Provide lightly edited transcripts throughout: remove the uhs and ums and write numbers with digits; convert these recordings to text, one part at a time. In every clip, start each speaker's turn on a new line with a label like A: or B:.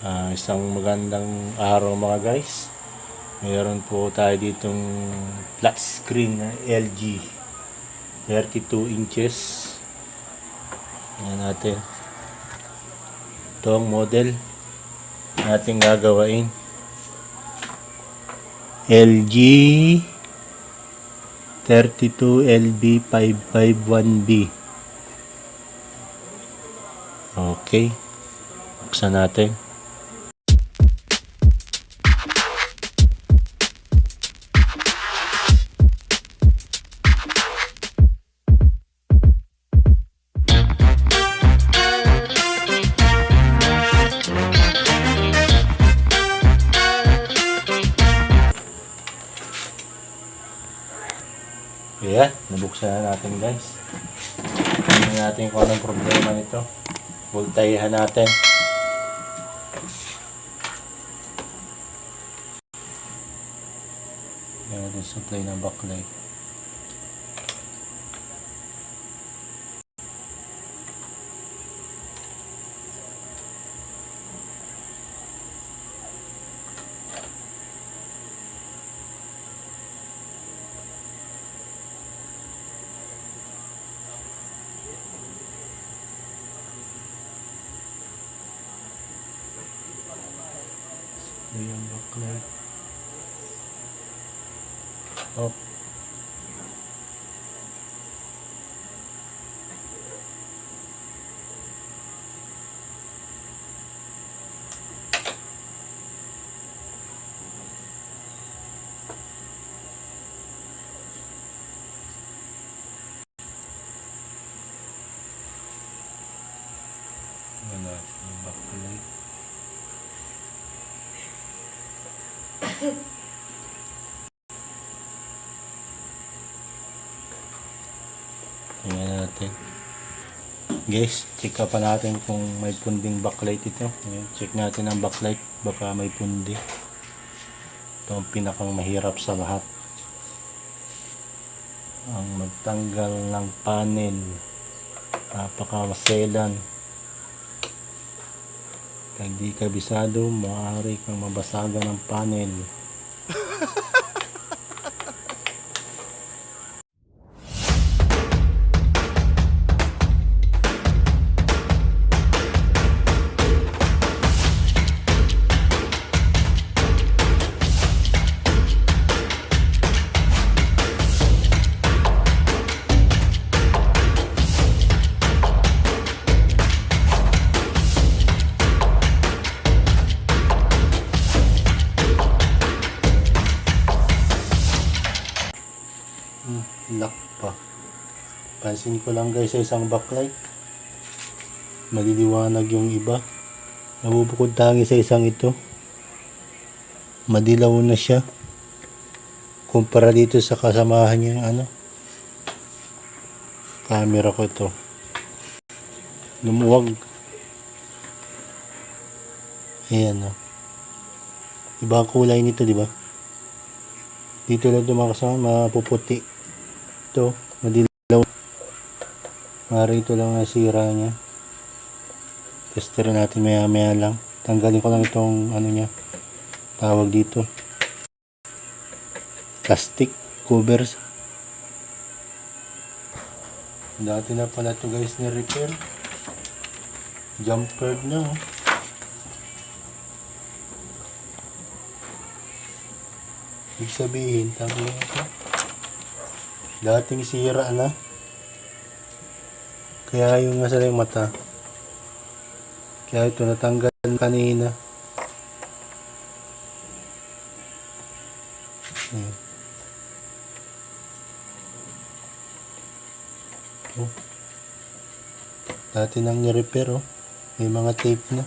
A: Isang magandang araw mga guys. Mayroon po tayo ditong flat screen na LG 32 inches. Ayan natin. Ito ang model natin gagawain. LG 32 LB551B. Okay. Buksan natin. Ayan, nabuksan na natin guys. Tingnan natin kung anong problema nito. Voltayahan natin. Ayan natin supply ng backlight. Ayan, backlight. Oh. Wala yung backlight. Tingnan natin. Guys, check pa natin kung may punding backlight ito. Ayan, check natin ang backlight. Baka may pundi. Ito ang pinakang mahirap sa lahat. Ang magtanggal ng panel. Napakamaselan. Pag di kabisado, maaari kang mabasagan ng panel. Lock pa. Pansin ko lang guys sa isang backlight. Maliliwanag yung iba. Nabubukod tangi sa isang ito. Madilaw na siya. Kumpara dito sa kasamahan niyang camera ko ito. Lumuwag. Ayan o. Iba ang kulay nito, di ba? Dito lang ito makasama, mapuputi. Ito, madilaw. Mara ito lang ang sira niya. Tester natin maya maya lang. Tanggalin ko lang itong niya. Tawag dito. Plastic covers. Dati na pala ito guys ni repair. Jump curve na oh. Ibig sabihin, tama ito. Dating sira na. Kaya yung nasa yung mata. Kaya ito natanggal kanina. Ayan. Oh. Dati nang ni-repair oh. May mga tape na.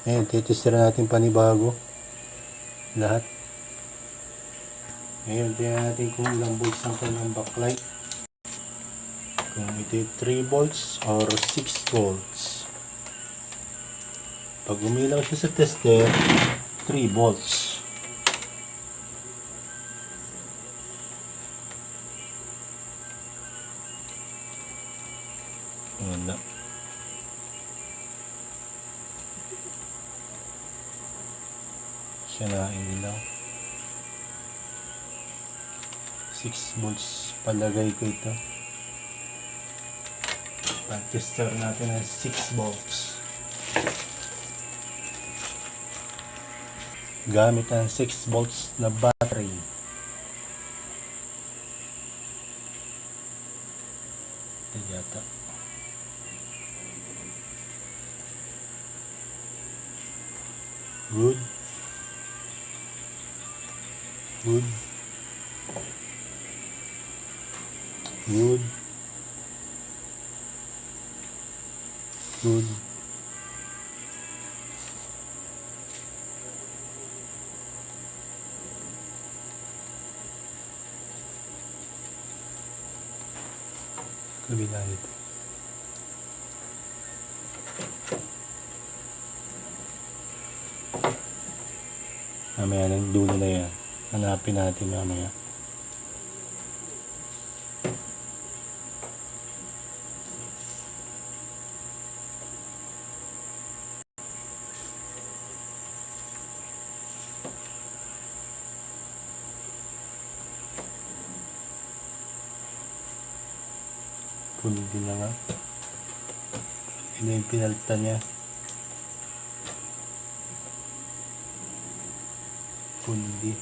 A: Ayan, titestira natin panibago. Lahat. Ngayon, tingnan natin kung ilang volts ang kanyang backlight. Kung ito 3 volts or 6 volts. Pag umilaw siya sa tester, 3 volts. Wala. siya na ilaw. 6 volts palagay ko ito. Pag-tester natin ng 6 volts. Gamit ang 6 volts na battery. Ito yata. Good. Good. Good. Good. Kabila nito. Mamaya ng dulo na yan. Hanapin natin mamaya. Pundi na nga. Ito yung pinalta niya. Pundi.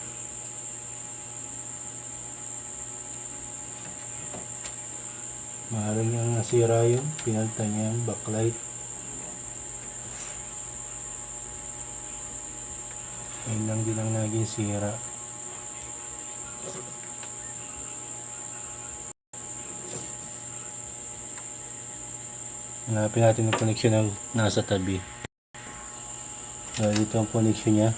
A: Maaaring nga nasira yun. Pinalta niya yung backlight. Ayun lang din ang naging sira. Hanapin natin ang connection ng nasa tabi. So, ito ang connection niya.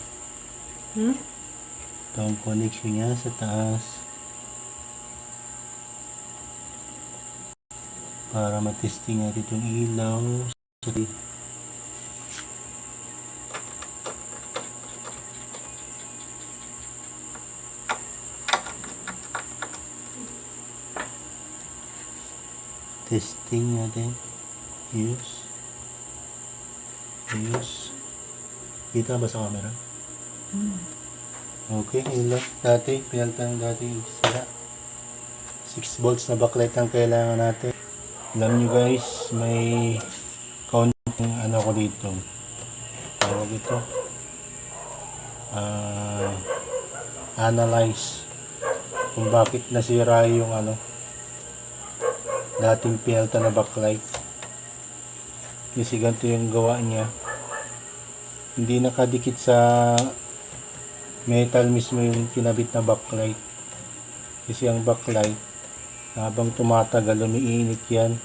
A: Ito ang connection niya sa taas. Para matesting natin itong ilaw. Testing natin. Use. Kita ba sa camera? Okay, yun lang. Dati, pinalitan dati sila. 6 volts na backlight ang kailangan natin. Alam nyo guys, may counting ano ko dito. Tawag ito. Analyze kung bakit nasira yung dating pinalitan na backlight. Kasi ganito yung gawa niya. Hindi nakadikit sa metal mismo yung kinabit na backlight. Kasi ang backlight, habang tumatagal, umiinit yan.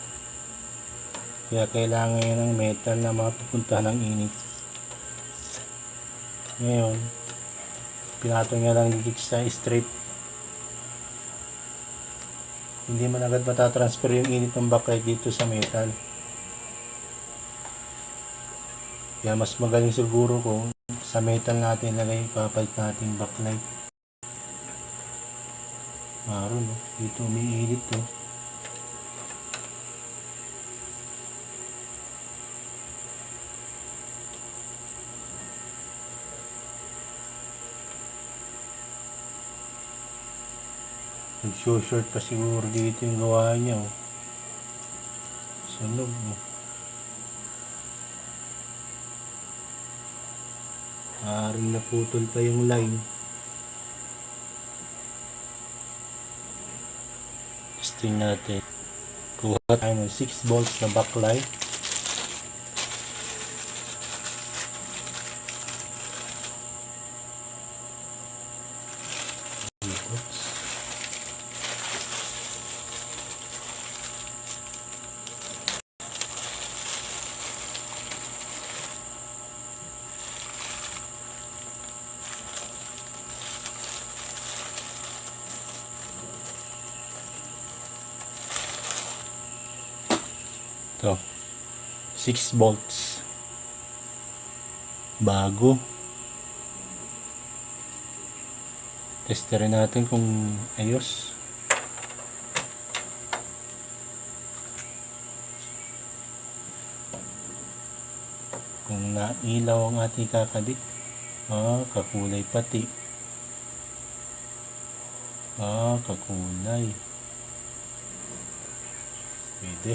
A: Kaya kailangan yan ng metal na mapupunta ng init. Ngayon, pinatong niya lang dikit sa strip. Hindi man agad matatransfer yung init ng backlight dito sa metal. Kaya mas magaling siguro kung sa metal natin lagay, papalit natin backlight. Maroon, no? Dito umiinit to. Nag-short pa siguro dito yung gawa niya. Oh. Sunog. Oh. Maaaring naputol pa yung line. Testing natin. Kuha tayo ng 6 volts na backlight. Ito, 6 volts. Bago. Testerin natin kung ayos. Kung nailaw ang ating kakabit. Kakulay pati. Kakulay. Pwede.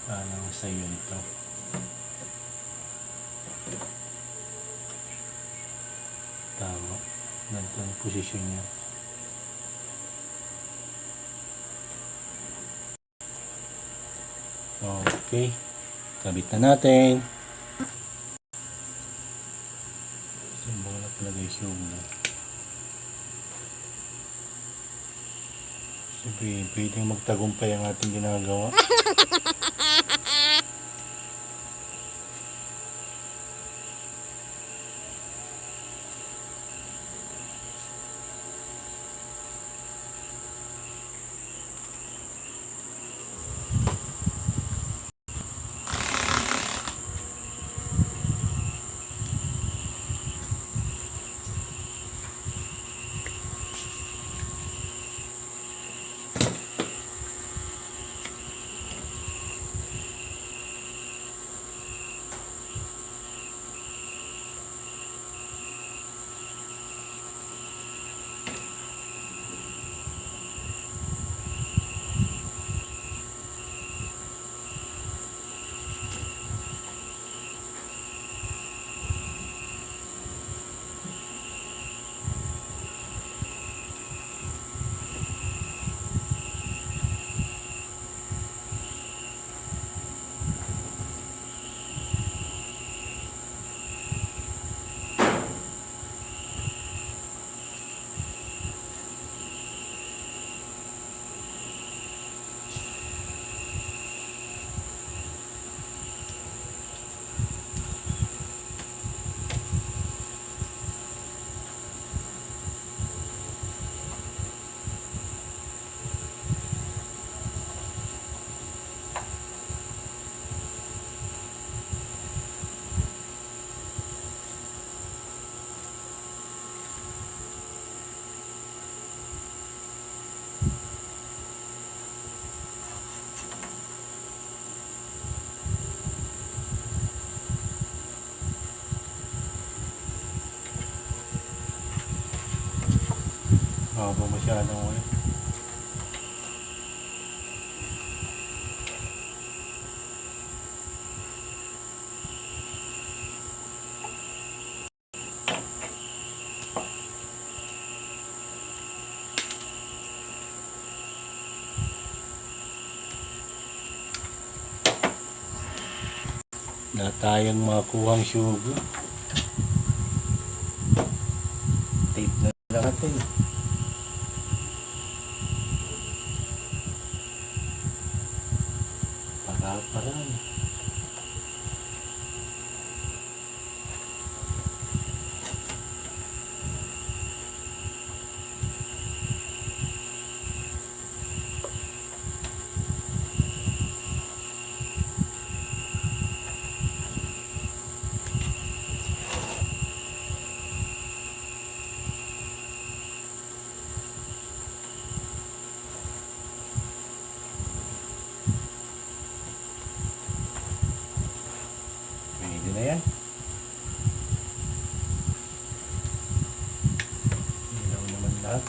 A: Paano sa'yo ito? Tama. Ganito ang posisyon niya. Okay. Kabit na natin. Sumbong na pala guys yung sabihin, pwedeng magtagumpay ang ating ginagawa. Haba masyadong ulit. Na tayong makuhang sugar. Tape na lang natin. Para-paraan. Pwede na yan. Ilaw naman lahat.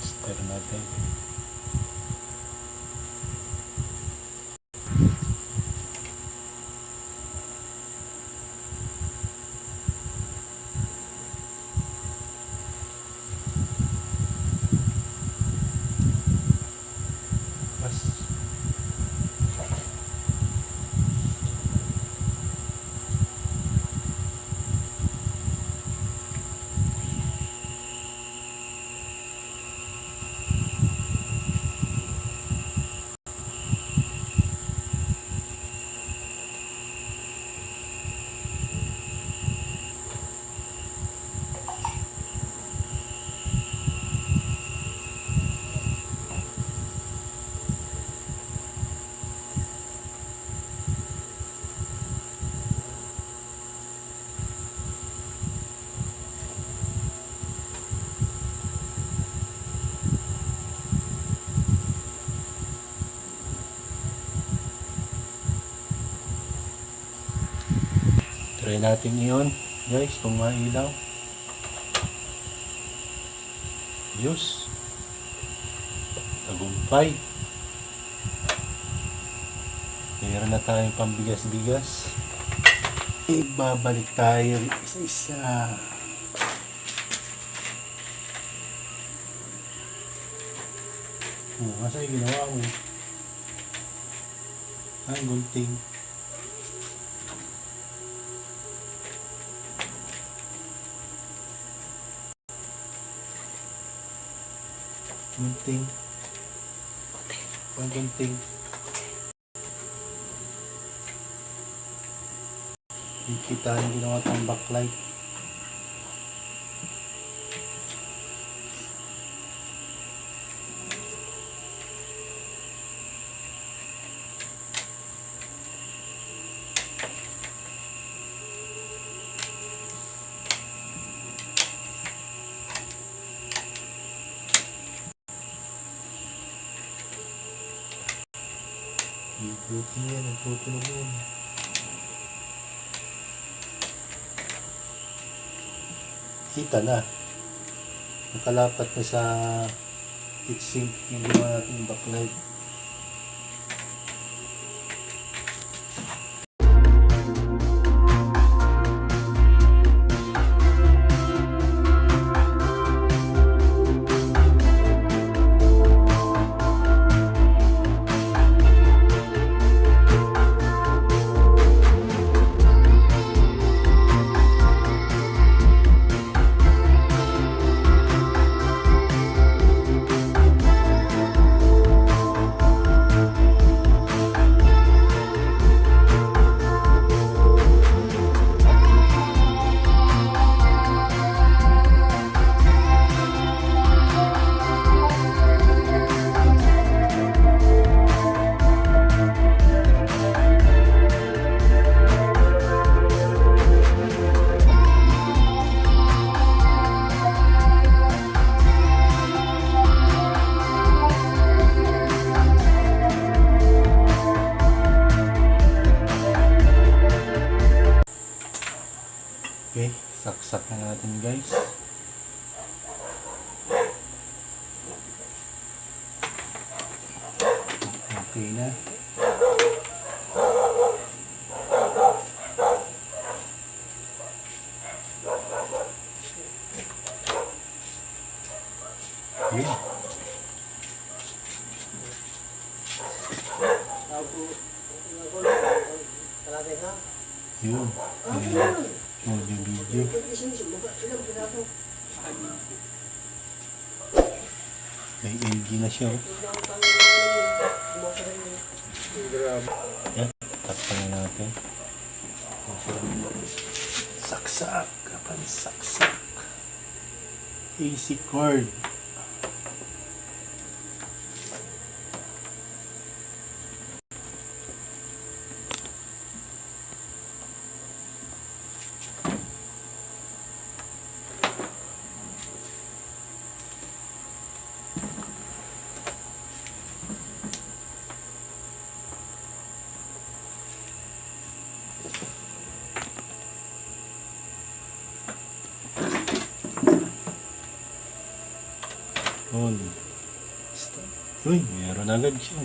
A: Stir natin. Try natin iyon guys kung mailaw. Diyos. Tagumpay. Meron na tayong pambigas-bigas. Ibabalik tayo isa-isa. Masa yung ginawa ko? Ang gunting. Gunting. Ang gunting. Kita yung ginawa tayong backlight. Buti yan, nagtutunog yan. Kita na. Nakalapat na sa heatsink yung ginawa natin yung backlight. Okay, saksak na natin guys. Okay na. Yun. Yun. Audio video. May LG na siya. Yan. Takpan na natin. Saksak. Kapan saksak. AC cord. On. Uy, meron agad siya.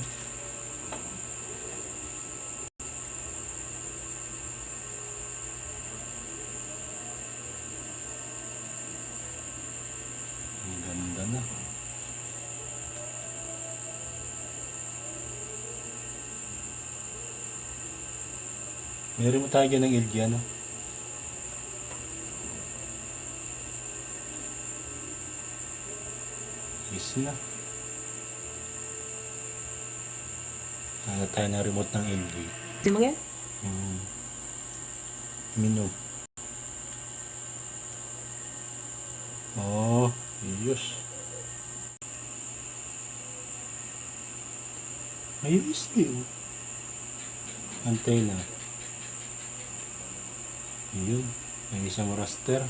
A: Ang ganda na. Meron mo tayo dyan ng LG, ano? Is na. Nala tayo na remote ng LG.
B: Di mo yan?
A: Minog. Oh, ayos. Ayos yun. Antay na. Yun. May isang raster.